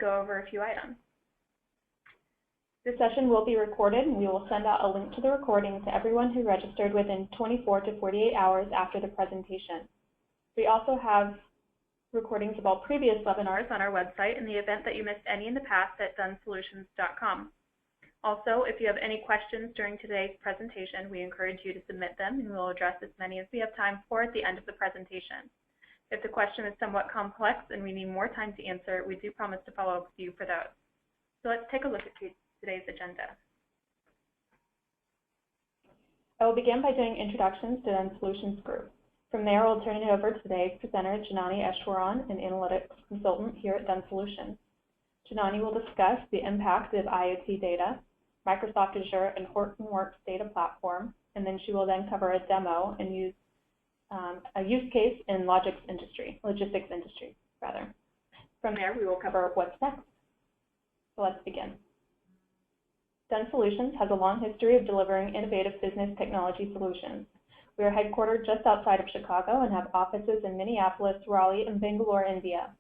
go over a few items. This session will be recorded, and we will send out a link to the recording to everyone who registered within 24 to 48 hours after the presentation. We also have recordings of all previous webinars on our website in the event that you missed any in the past at dunsolutions.com. Also, if you have any questions during today's presentation, we encourage you to submit them, and we'll address as many as we have time for at the end of the presentation. If the question is somewhat complex and we need more time to answer, we do promise to follow up with you for those. So let's take a look at today's agenda. I will begin by doing introductions to Dunn Solutions Group. From there, we'll turn it over to today's presenter, Janani Eshwaran, an analytics consultant here at Dunn Solutions. Janani will discuss the impact of IoT data, Microsoft Azure and Hortonworks data platform, and then she will then cover a demo and use a use case in logistics industry. From there, we will cover what's next. So let's begin. Dunn Solutions has a long history of delivering innovative business technology solutions. We are headquartered just outside of Chicago and have offices in Minneapolis, Raleigh, and Bangalore, India.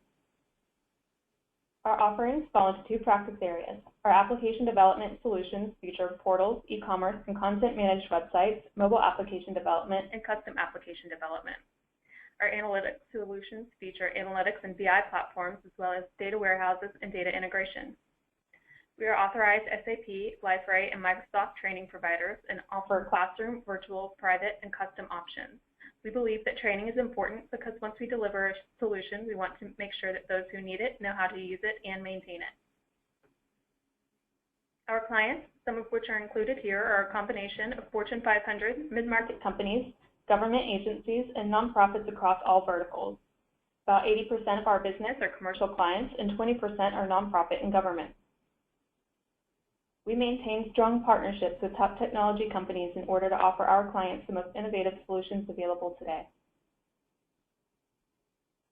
Our offerings fall into two practice areas. Our application development solutions feature portals, e-commerce, and content-managed websites, mobile application development, and custom application development. Our analytics solutions feature analytics and BI platforms, as well as data warehouses and data integration. We are authorized SAP, Liferay, and Microsoft training providers and offer classroom, virtual, private, and custom options. We believe that training is important because once we deliver a solution, we want to make sure that those who need it know how to use it and maintain it. Our clients, some of which are included here, are a combination of Fortune 500, mid-market companies, government agencies, and nonprofits across all verticals. About 80% of our business are commercial clients and 20% are nonprofit and government. We maintain strong partnerships with top technology companies in order to offer our clients the most innovative solutions available today.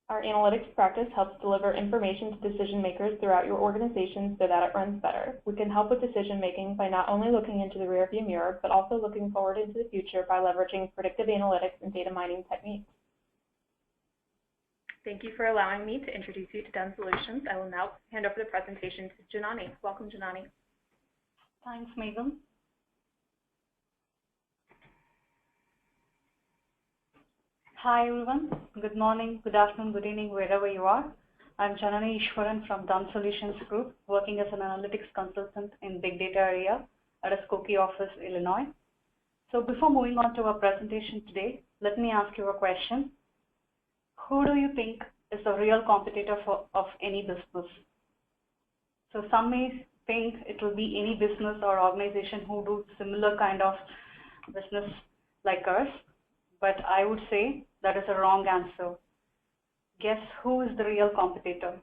Our analytics practice helps deliver information to decision makers throughout your organization so that it runs better. We can help with decision making by not only looking into the rearview mirror, but also looking forward into the future by leveraging predictive analytics and data mining techniques. Thank you for allowing me to introduce you to Dunn Solutions. I will now hand over the presentation to Janani. Welcome, Janani. Thanks, Megan. Hi, everyone. Good morning, good afternoon, good evening, wherever you are. I'm Janani Ishwaran from Dunn Solutions Group, working as an analytics consultant in big data area at a Skokie office, Illinois. So before moving on to our presentation today, let me ask you a question. Who do you think is the real competitor of any business? So some may think it will be any business or organization who do similar kind of business like us, but I would say that is a wrong answer. Guess who is the real competitor?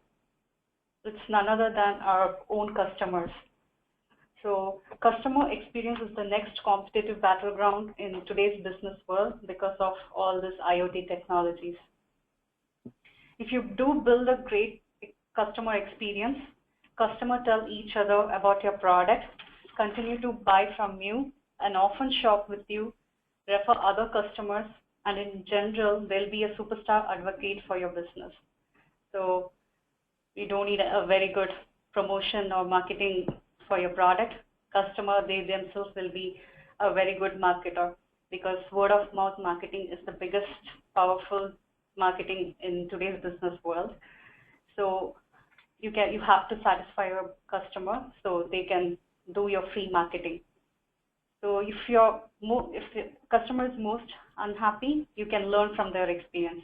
It's none other than our own customers. So customer experience is the next competitive battleground in today's business world because of all this IoT technologies. If you do build a great customer experience, customers tell each other about your product, continue to buy from you, and often shop with you, refer other customers, and in general, they'll be a superstar advocate for your business. So you don't need a very good promotion or marketing for your product. Customer, they themselves will be a very good marketer because word of mouth marketing is the biggest powerful marketing in today's business world. So you have to satisfy your customer so they can do your free marketing. So if the customer is most unhappy, you can learn from their experience.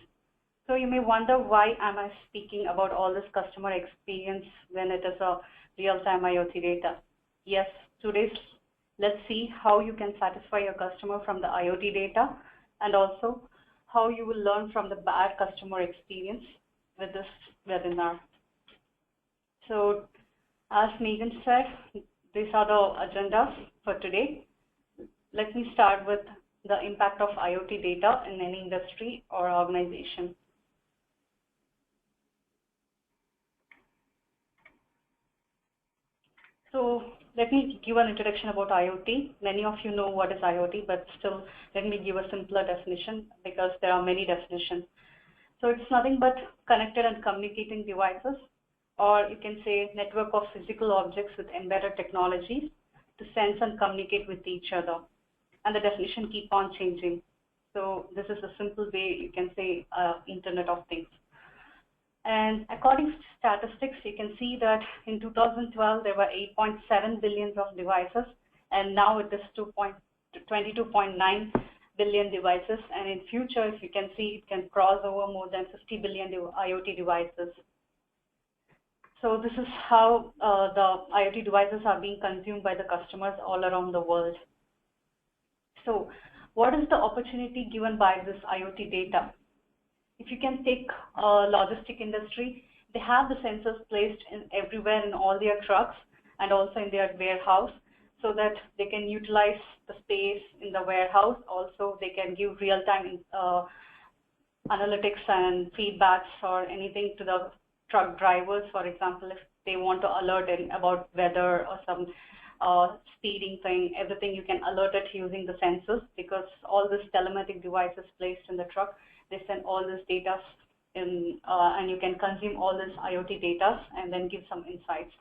So you may wonder, why am I speaking about all this customer experience when it is a real-time IoT data? Yes, let's see how you can satisfy your customer from the IoT data, and also how you will learn from the bad customer experience with this webinar. So as Megan said, these are the agendas for today. Let me start with the impact of IoT data in any industry or organization. So let me give an introduction about IoT. Many of you know what is IoT, but still let me give a simpler definition because there are many definitions. So it's nothing but connected and communicating devices or you can say network of physical objects with embedded technologies to sense and communicate with each other. And the definition keep on changing. So this is a simple way you can say Internet of Things. And according to statistics, you can see that in 2012, there were 8.7 billion of devices, and now it is 22.9 billion devices. And in future, if you can see, it can cross over more than 50 billion IoT devices. So this is how the IoT devices are being consumed by the customers all around the world. So what is the opportunity given by this IoT data? If you can take logistic industry, they have the sensors placed in everywhere in all their trucks and also in their warehouse, so that they can utilize the space in the warehouse. Also, they can give real-time analytics and feedbacks or anything to the truck drivers. For example, if they want to alert about weather or some speeding thing, everything you can alert it using the sensors, because all this telematic devices placed in the truck, they send all this data in, and you can consume all this IoT data and then give some insights.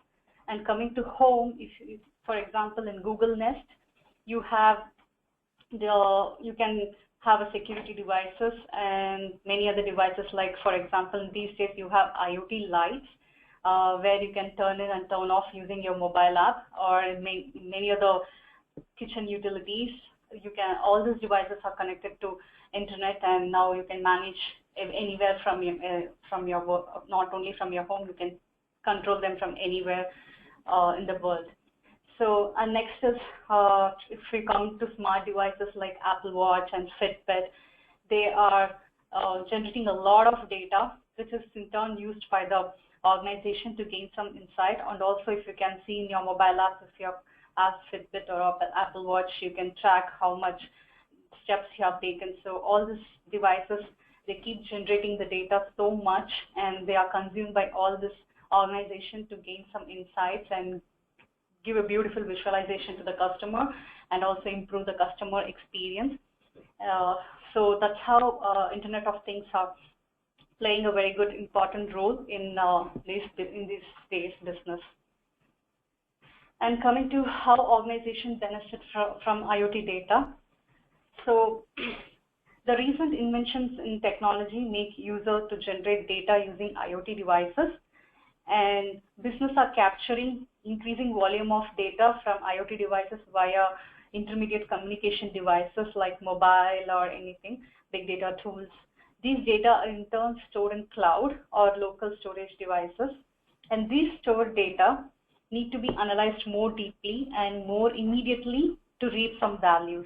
And coming to home, if for example, in Google Nest, you have you can have a security devices and many other devices, like for example, these days you have IoT lights where you can turn in and turn off using your mobile app, or many other kitchen utilities. You can, all these devices are connected to internet, and now you can manage anywhere from your work, not only from your home, you can control them from anywhere in the world. So next is, if we come to smart devices like Apple Watch and Fitbit, they are generating a lot of data, which is in turn used by the organization to gain some insight. And also, if you can see in your mobile app, if you have Fitbit or Apple Watch, you can track how much steps you have taken. So all these devices, they keep generating the data so much, and they are consumed by all this organization to gain some insights and give a beautiful visualization to the customer, and also improve the customer experience. So that's how Internet of Things are playing a very good, important role in this days business. And coming to how organizations benefit from IoT data. So the recent inventions in technology make users to generate data using IoT devices, and business are capturing increasing volume of data from IoT devices via intermediate communication devices like mobile or anything, big data tools. These data are in turn stored in cloud or local storage devices, and these stored data need to be analyzed more deeply and more immediately to reap some values.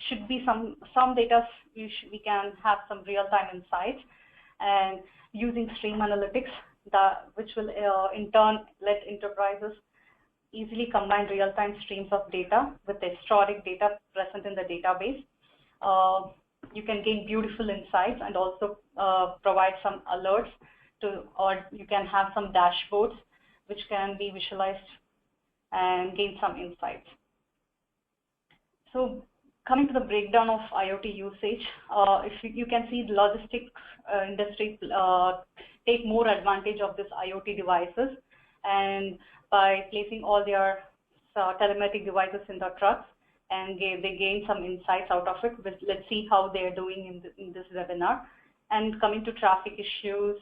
Should be some data we can have some real-time insights, and using stream analytics, which will in turn let enterprises easily combine real-time streams of data with the historic data present in the database. You can gain beautiful insights and also provide some alerts or you can have some dashboards which can be visualized and gain some insights. So coming to the breakdown of IoT usage, if you can see the logistics industry take more advantage of this IoT devices, and by placing all their telematic devices in the trucks, and they gain some insights out of it. But let's see how they're doing in this webinar. And coming to traffic issues,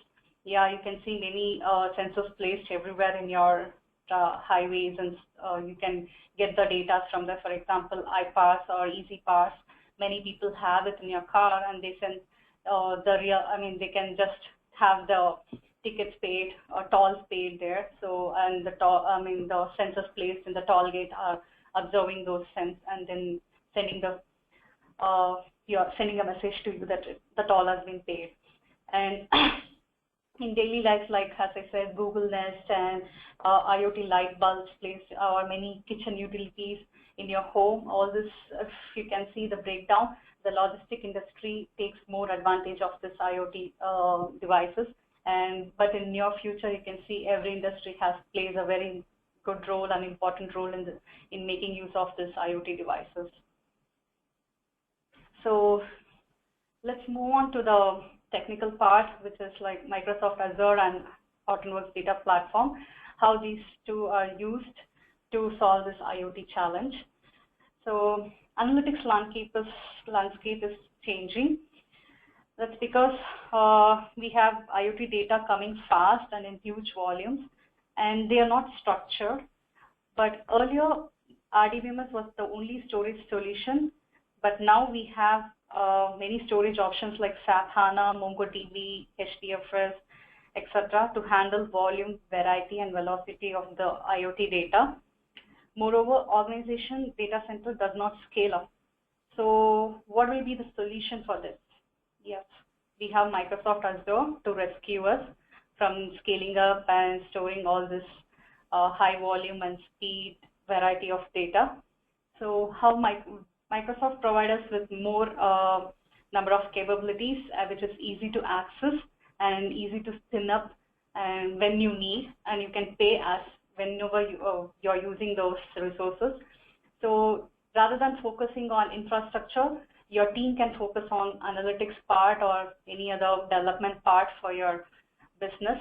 yeah, you can see many sensors placed everywhere in your highways, and you can get the data from there. For example, iPass or EasyPass. Many people have it in your car, and they send they can just have the tickets paid or tolls paid there. So, and the sensors placed in the toll gate are observing those sense and then sending sending a message to you that the toll has been paid. And in daily life, like as I said, Google Nest and IoT light bulbs placed, or many kitchen utilities in your home. All this, if you can see the breakdown, the logistic industry takes more advantage of this IoT devices. But in near future, you can see every industry plays a very good role and important role in making use of this IoT devices. So let's move on to the technical part, which is like Microsoft Azure and Hortonworks data platform, how these two are used to solve this IoT challenge. So analytics landscape is changing. That's because we have IoT data coming fast and in huge volumes, and they are not structured. But earlier, RDBMS was the only storage solution, but now we have many storage options like SAP HANA, MongoDB, HDFS, etc. to handle volume, variety, and velocity of the IoT data. Moreover, organization data center does not scale up. So what will be the solution for this? Yes, we have Microsoft Azure to rescue us from scaling up and storing all this high volume and speed variety of data. So how Microsoft provides us with more number of capabilities, which is easy to access and easy to spin up and when you need, and you can pay as whenever you're using those resources. So rather than focusing on infrastructure, your team can focus on analytics part or any other development part for your business.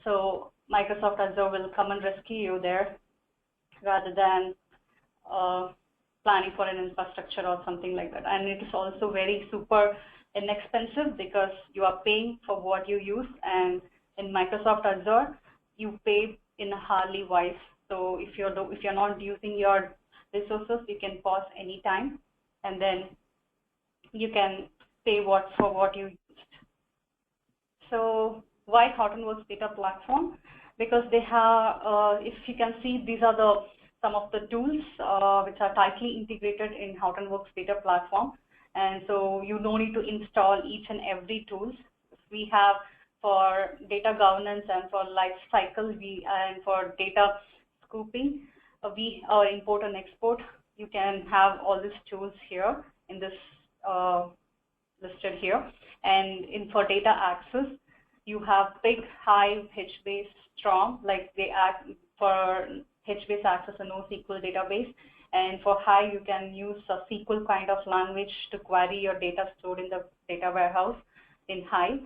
So Microsoft Azure will come and rescue you there rather than planning for an infrastructure or something like that. And it is also very super inexpensive because you are paying for what you use, and in Microsoft Azure, you pay in a hourly wise. So if you're not using your resources, you can pause anytime, and then you can pay for what you used. So why Hortonworks data platform? Because they have, if you can see, these are some of the tools which are tightly integrated in Hortonworks data platform. And so you don't need to install each and every tools. We have for data governance and for life cycle, and for data scooping, or import and export. You can have all these tools here in this listed here. And for data access, you have big, high, HBase, strong, like they act for HBase access a NoSQL database. And for high, you can use a SQL kind of language to query your data stored in the data warehouse in high.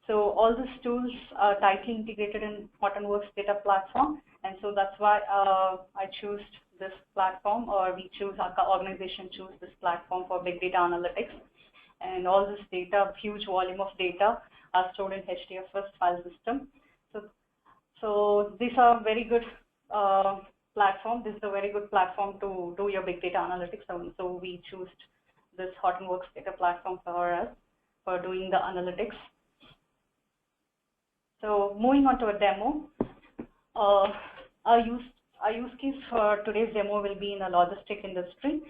So all these tools are tightly integrated in Hortonworks data platform. And so that's why I choose this platform, or our organization choose this platform for big data analytics. And all this data, huge volume of data, are stored in HDFS file system. So these are very good platform. This is a very good platform to do your big data analytics. So we choose this Hortonworks data platform for us for doing the analytics. So moving on to a demo, our use case for today's demo will be in the logistic industry.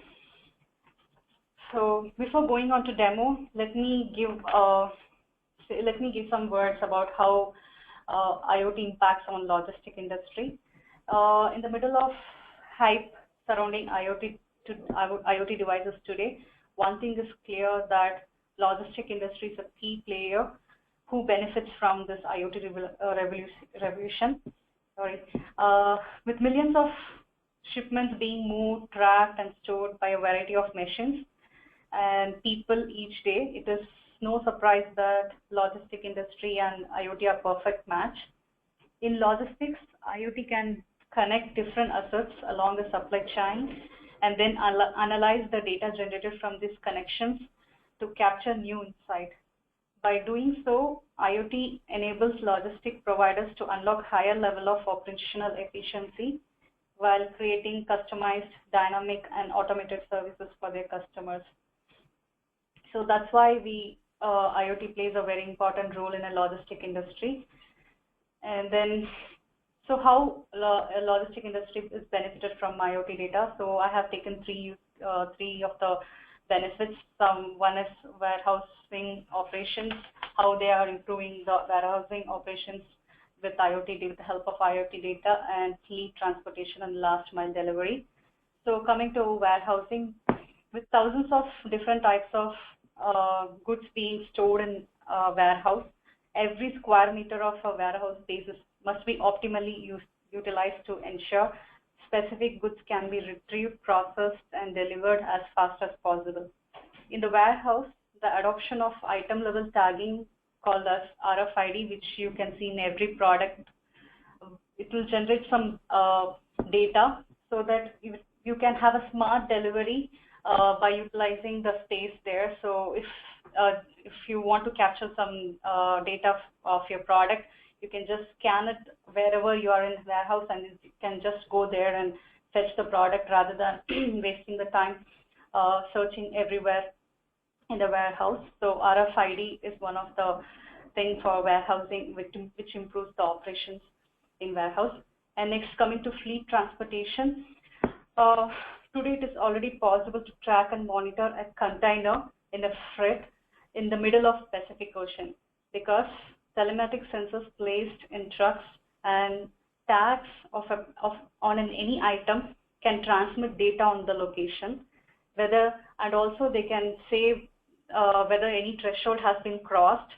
So before going on to demo, let me give some words about how IoT impacts on logistic industry. In the middle of hype surrounding IoT devices today, one thing is clear, that logistic industry is a key player who benefits from this IoT revolution. With millions of shipments being moved, tracked, and stored by a variety of machines and people each day, it is no surprise that logistic industry and IoT are perfect match. In logistics, IoT can connect different assets along the supply chain and then analyze the data generated from these connections to capture new insight. By doing so, IoT enables logistic providers to unlock higher level of operational efficiency while creating customized, dynamic, and automated services for their customers. So that's why IoT plays a very important role in a logistic industry. And then, so how a logistic industry is benefited from IoT data? So I have taken three of the benefits. One is warehousing operations, how they are improving the warehousing operations with IoT with the help of IoT data, and fleet transportation and last mile delivery. So coming to warehousing, with thousands of different types of goods being stored in a warehouse, every square meter of a warehouse space must be optimally utilized to ensure specific goods can be retrieved, processed, and delivered as fast as possible. In the warehouse, the adoption of item-level tagging called as RFID, which you can see in every product. It will generate some data so that you can have a smart delivery by utilizing the space there. So if you want to capture some data of your product, you can just scan it wherever you are in the warehouse, and you can just go there and fetch the product rather than wasting the time searching everywhere in the warehouse. So RFID is one of the things for warehousing which improves the operations in warehouse. And next, coming to fleet transportation. Today it is already possible to track and monitor a container in a freight in the middle of Pacific Ocean, because telematic sensors placed in trucks and tags on any item can transmit data on the location, and also they can say whether any threshold has been crossed,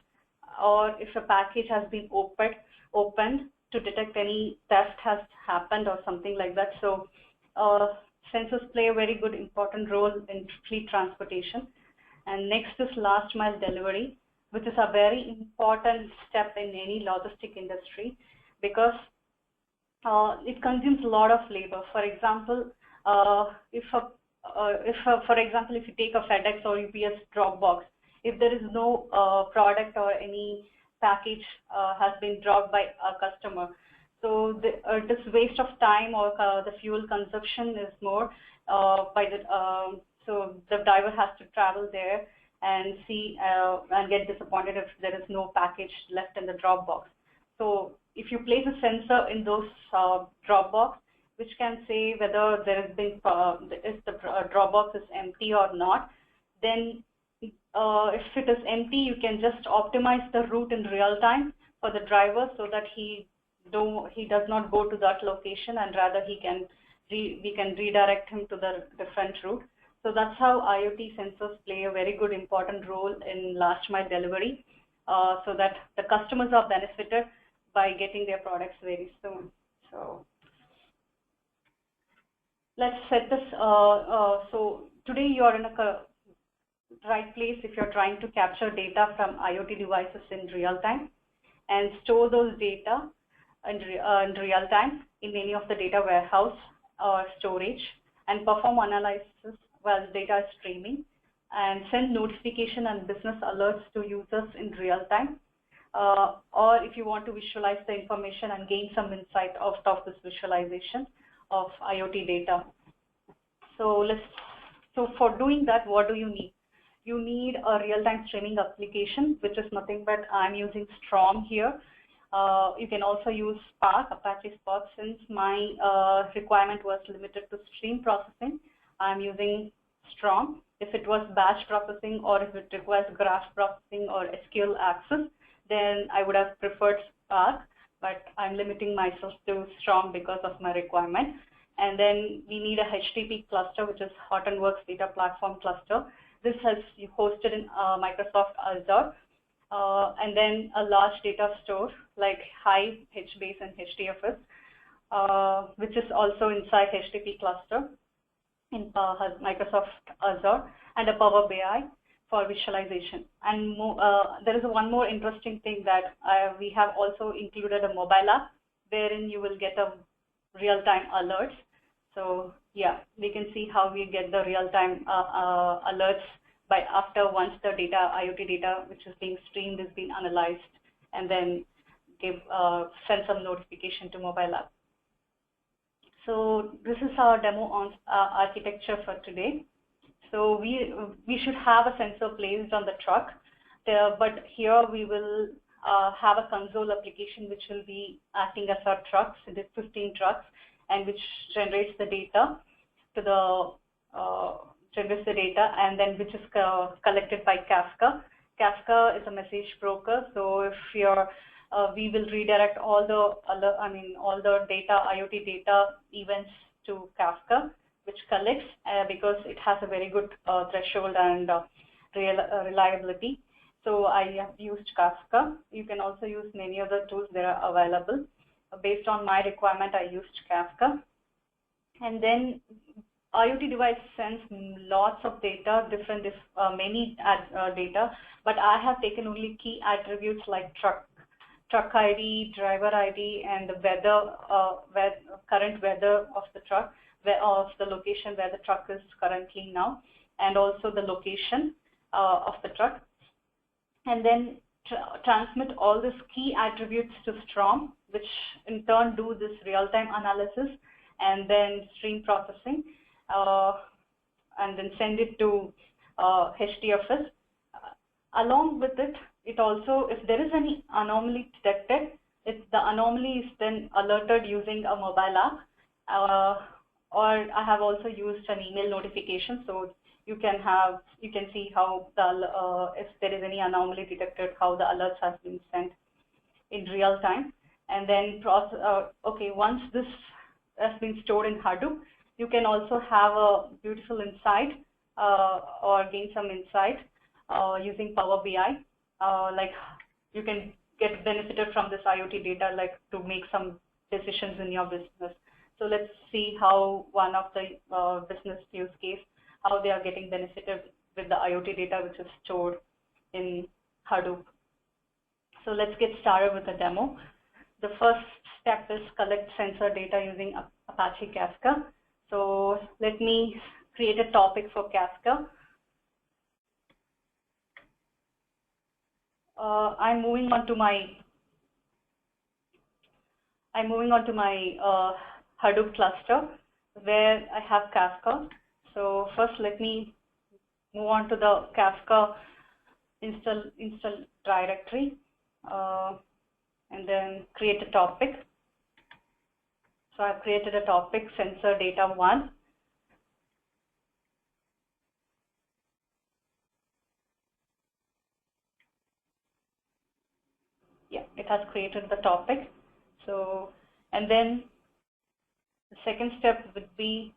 or if a package has been opened to detect any theft has happened or something like that. So sensors play a very good important role in fleet transportation. And next is last mile delivery, which is a very important step in any logistic industry, because it consumes a lot of labor. For example, if you take a FedEx or UPS drop box, if there is no product or any package has been dropped by a customer, so this waste of time or the fuel consumption is more so the driver has to travel there and see and get disappointed if there is no package left in the drop box. So if you place a sensor in those drop box, which can say whether there has been if the drop box is empty or not, then if it is empty, you can just optimize the route in real time for the driver so that he does not go to that location, and rather we can redirect him to the different route. So that's how IoT sensors play a very good important role in last mile delivery, so that the customers are benefited by getting their products very soon. So let's set this. So today you are in a right place if you're trying to capture data from IoT devices in real time and store those data in real time in any of the data warehouse or storage, and perform analysis while data is streaming, and send notification and business alerts to users in real time. Or if you want to visualize the information and gain some insight out of this visualization of IoT data. So for doing that, what do you need? You need a real-time streaming application, which is nothing but I'm using Storm here. You can also use Spark, Apache Spark. Since my requirement was limited to stream processing, I'm using Storm. If it was batch processing, or if it requires graph processing or SQL access, then I would have preferred Spark, but I'm limiting myself to Storm because of my requirement. And then we need a HTTP cluster, which is Hortonworks Data Platform Cluster. This has hosted in Microsoft Azure. And then a large data store like Hive, HBase, and HDFS, which is also inside HTTP cluster in Microsoft Azure, and a Power BI for visualization. And there is one more interesting thing that we have also included a mobile app wherein you will get a real-time alerts. So yeah, we can see how we get the real-time alerts once the data, IoT data, which is being streamed, is being analyzed, and then send some notification to mobile app. So this is our demo on architecture for today. So we should have a sensor placed on the truck, but here we will have a console application which will be acting as our trucks. It is 15 trucks, and which generates the data and then which is collected by Kafka. Kafka is a message broker, so if we will redirect all the data, IoT data events to Kafka, which collects because it has a very good threshold and reliability. So I have used Kafka. You can also use many other tools that are available. Based on my requirement, I used Kafka. And then IoT device sends lots of data, many data, but I have taken only key attributes like truck ID, driver ID, and the current weather of the truck, of the location where the truck is currently now, and also the location of the truck, and then transmit all these key attributes to Storm, which in turn do this real-time analysis and then stream processing, and then send it to HDFS. Along with it, it also, if there is any anomaly detected, the anomaly is then alerted using a mobile app, or I have also used an email notification, so you can see how if there is any anomaly detected, how the alerts have been sent in real time. And then once this has been stored in Hadoop, you can also have a beautiful insight or gain some insight using Power BI. Like you can get benefited from this IoT data, like to make some decisions in your business. So let's see how one of the business use case, how they are getting benefited with the IoT data which is stored in Hadoop. So let's get started with the demo. The first step is collect sensor data using Apache Kafka. So let me create a topic for Kafka. I'm moving on to my Hadoop cluster where I have Kafka. So first, let me move on to the Kafka install directory, and then create a topic. So I've created a topic, sensor data 1. Yeah, it has created the topic. So, and then the second step would be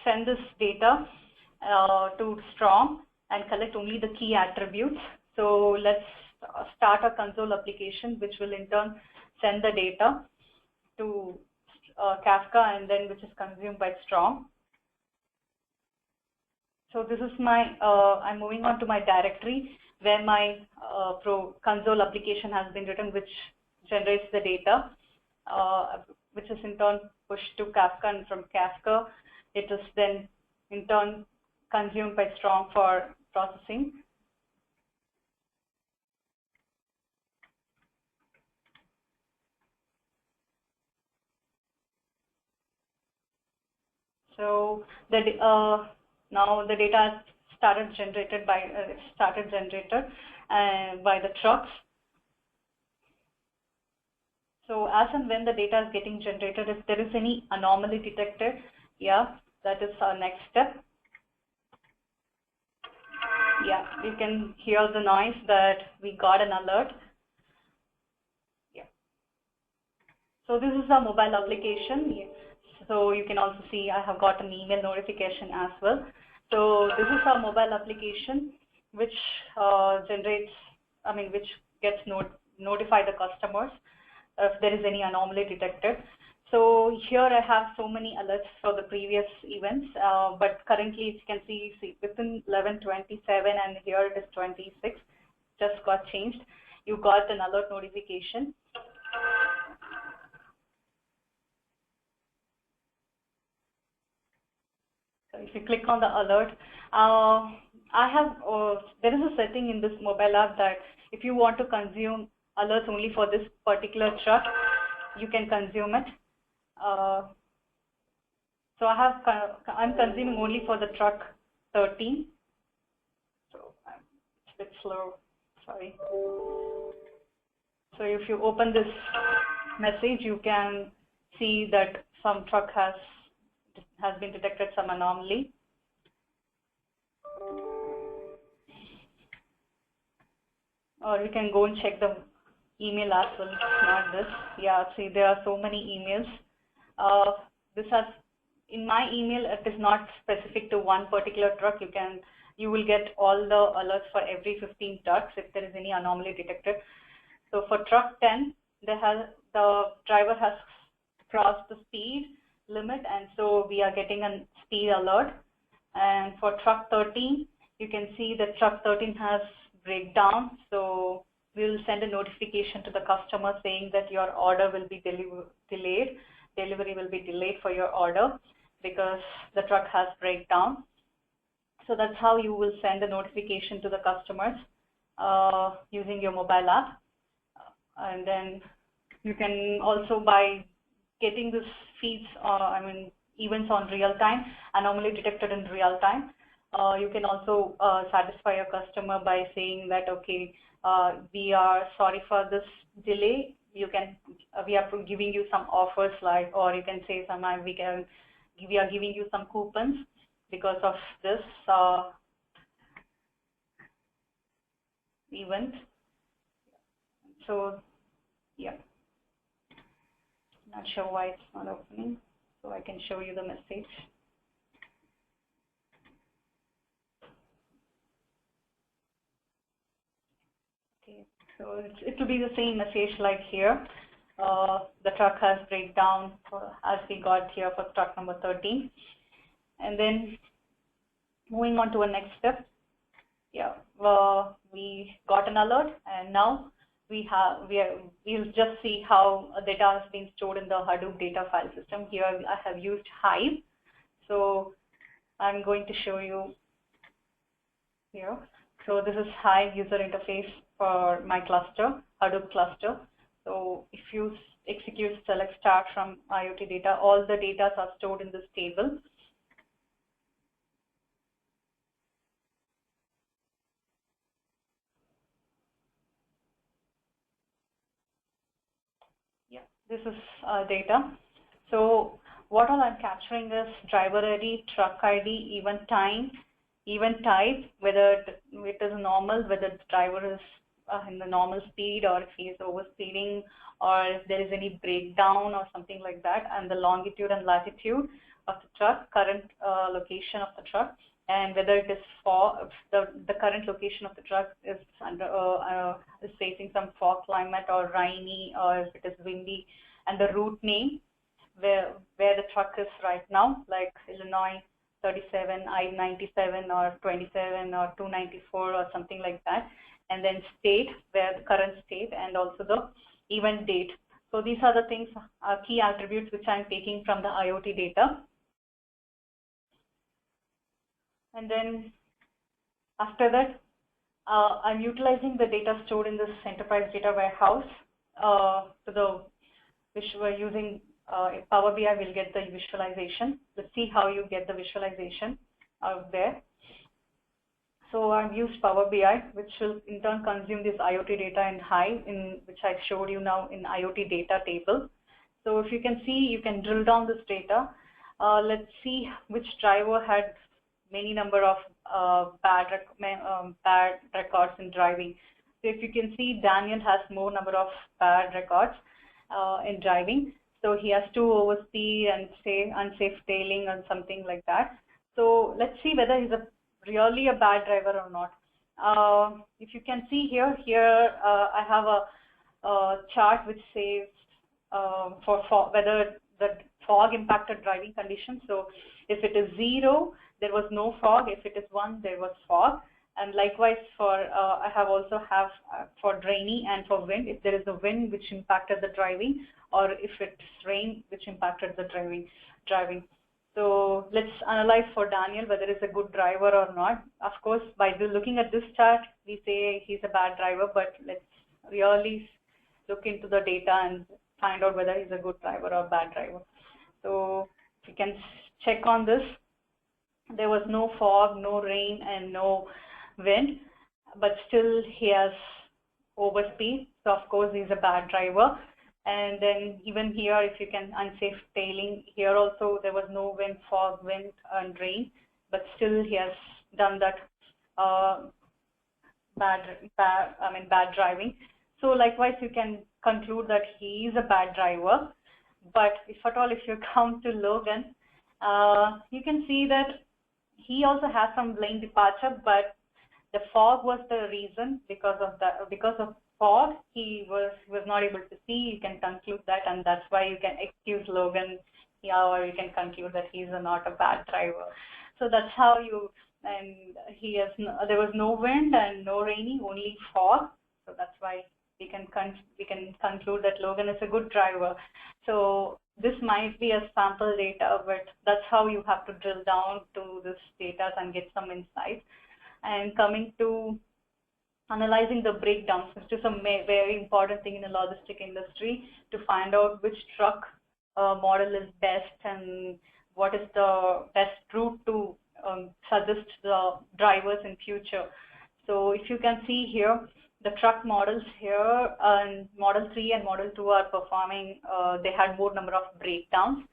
send this data to Storm and collect only the key attributes. So let's start a console application which will in turn send the data to Kafka, and then which is consumed by Storm. So this is my, I'm moving on to my directory where my console application has been written, which generates the data, which is in turn pushed to Kafka, and from Kafka, it is then in turn consumed by Storm for processing. So now the data started generated by the trucks. So as and when the data is getting generated, if there is any anomaly detected, yeah, that is our next step. Yeah, you can hear the noise that we got an alert. Yeah. So this is a mobile application. So you can also see I have got an email notification as well. So this is our mobile application which which gets notify the customers if there is any anomaly detected. So here I have so many alerts for the previous events, but currently, as you can see within 11:27 and here it is 26, just got changed. You got an alert notification. So if you click on the alert, there is a setting in this mobile app that if you want to consume alerts only for this particular truck, you can consume it. So I'm consuming only for the truck 13. So it's a bit slow, sorry. So if you open this message, you can see that some truck has been detected some anomaly. Or you can go and check the email as well, not this. Yeah, see there are so many emails. In my email, it is not specific to one particular truck. You will get all the alerts for every 15 trucks if there is any anomaly detected. So for truck 10, the driver has crossed the speed limit, and so we are getting a speed alert. And for truck 13, you can see that truck 13 has breakdown, so we will send a notification to the customer saying that your order will be delayed. Delivery will be delayed for your order because the truck has breakdown. So that's how you will send a notification to the customers using your mobile app. And then you can also, by getting this feeds, events on real time, anomaly detected in real time, you can also satisfy your customer by saying that, okay, we are sorry for this delay. We are giving you some offers, like, or you can say we are giving you some coupons because of this event. So yeah, not sure why it's not opening, so I can show you the message. Okay, so it will be the same message like here. The truck has breakdown as we got here for truck number 13. And then moving on to a next step. Yeah, we got an alert, and now we'll just see how data has been stored in the Hadoop data file system. Here I have used Hive, so I'm going to show you here. So this is Hive user interface for my cluster, Hadoop cluster. So if you execute select start from IoT data, all the data are stored in this table. Yeah, this is data. So what all I'm capturing is driver ID, truck ID, event time, event type, whether it is normal, whether the driver is in the normal speed, or if he is overspeeding, or if there is any breakdown or something like that, and the longitude and latitude of the truck, current location of the truck, and whether it is the current location of the truck is is facing some fog climate or rainy, or if it is windy, and the route name where the truck is right now, like Illinois 37, I-97, or 27, or 294, or something like that, and then state, where the current state, and also the event date. So these are the things, key attributes which I'm taking from the IoT data. And then after that, I'm utilizing the data stored in this enterprise data warehouse which we're using Power BI. Will get the visualization. Let's see how you get the visualization out there. So I've used Power BI, which will in turn consume this IoT data in Hive, which I showed you now in IoT data table. So if you can see, you can drill down this data. Let's see which driver had many number of bad records in driving. So if you can see, Daniel has more number of bad records in driving. So he has to overspeed and say unsafe tailing and something like that. So let's see whether he's really a bad driver or not. If you can see here, I have a chart which says for whether the fog impacted driving conditions. So if it is 0, there was no fog. If it is 1, there was fog. And likewise for I have also for rainy and for wind, if there is a wind which impacted the driving, or if it's rain which impacted the driving. So let's analyze for Daniel whether he's a good driver or not. Of course, by looking at this chart, we say he's a bad driver, but let's really look into the data and find out whether he's a good driver or bad driver. So if you can check on this, there was no fog, no rain, and no wind, but still he has overspeed. So of course he's a bad driver. And then even here, if you can unsafe tailing, here also there was no wind, fog, wind, and rain, but still he has done that bad driving. So likewise, you can conclude that he is a bad driver. But if at all, if you come to Logan, you can see that he also has some lane departure, but the fog was the reason. Because of fog, he was not able to see. You can conclude that, and that's why you can excuse Logan yeah, or you can conclude that he's not a bad driver. So that's how you, and there was no wind and no rainy, only fog. So that's why we can conclude that Logan is a good driver. So this might be a sample data, but that's how you have to drill down to this data and get some insights. And coming to analyzing the breakdowns, which is a very important thing in the logistic industry, to find out which truck model is best and what is the best route to suggest the drivers in future. So if you can see here, the truck models here, and Model 3 and Model 2 are performing, they had more number of breakdowns.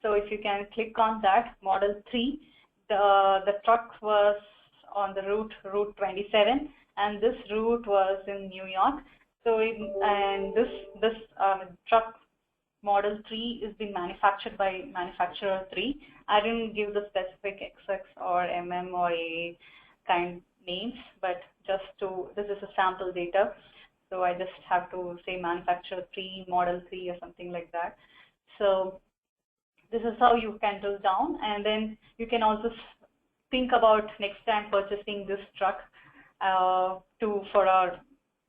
So if you can click on that, Model 3, the truck was on the route 27, and this route was in New York. So this truck Model 3 is being manufactured by manufacturer 3. I didn't give the specific XX or MM or A kind names, but this is a sample data. So I just have to say manufacturer 3, Model 3 or something like that. So this is how you can drill down, and then you can also think about next time purchasing this truck for our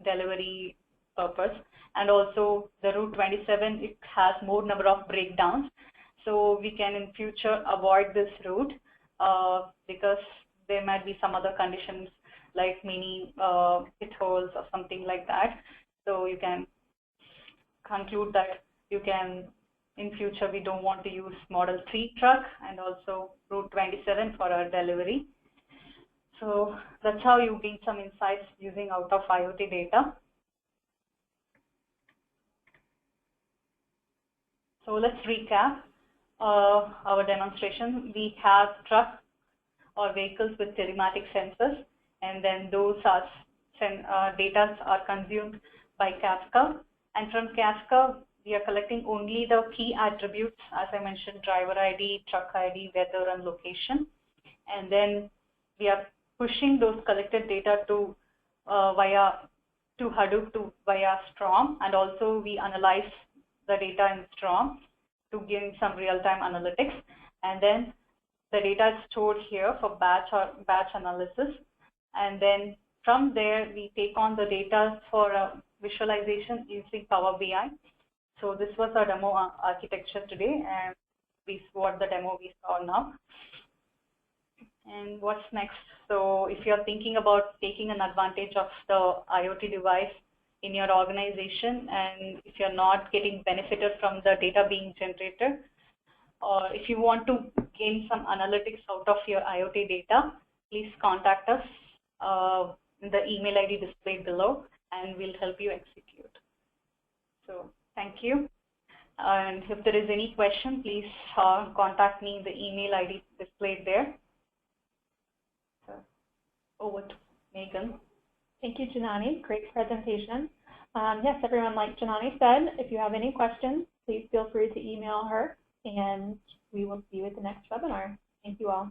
delivery purpose. And also the route 27, it has more number of breakdowns. So we can in future avoid this route because there might be some other conditions like mini pit holes or something like that. So you can conclude that you can, in future, we don't want to use Model 3 truck and also route 27 for our delivery. So that's how you gain some insights using out of IoT data. So let's recap our demonstration. We have trucks or vehicles with telematic sensors, and then those data are consumed by Kafka. And from Kafka, we are collecting only the key attributes, as I mentioned, driver ID, truck ID, weather, and location. And then we are pushing those collected data to Hadoop via Storm, and also we analyze the data in Storm to gain some real-time analytics. And then the data is stored here for batch analysis. And then from there, we take on the data for visualization using Power BI. So this was our demo architecture today, and what the demo we saw now. And what's next? So if you're thinking about taking an advantage of the IoT device in your organization, and if you're not getting benefited from the data being generated, or if you want to gain some analytics out of your IoT data, please contact us in the email ID displayed below, and we'll help you execute. So thank you. And if there is any question, please contact me in the email ID displayed there. So over to Megan. Thank you, Janani. Great presentation. Yes, everyone, like Janani said, if you have any questions, please feel free to email her, and we will see you at the next webinar. Thank you all.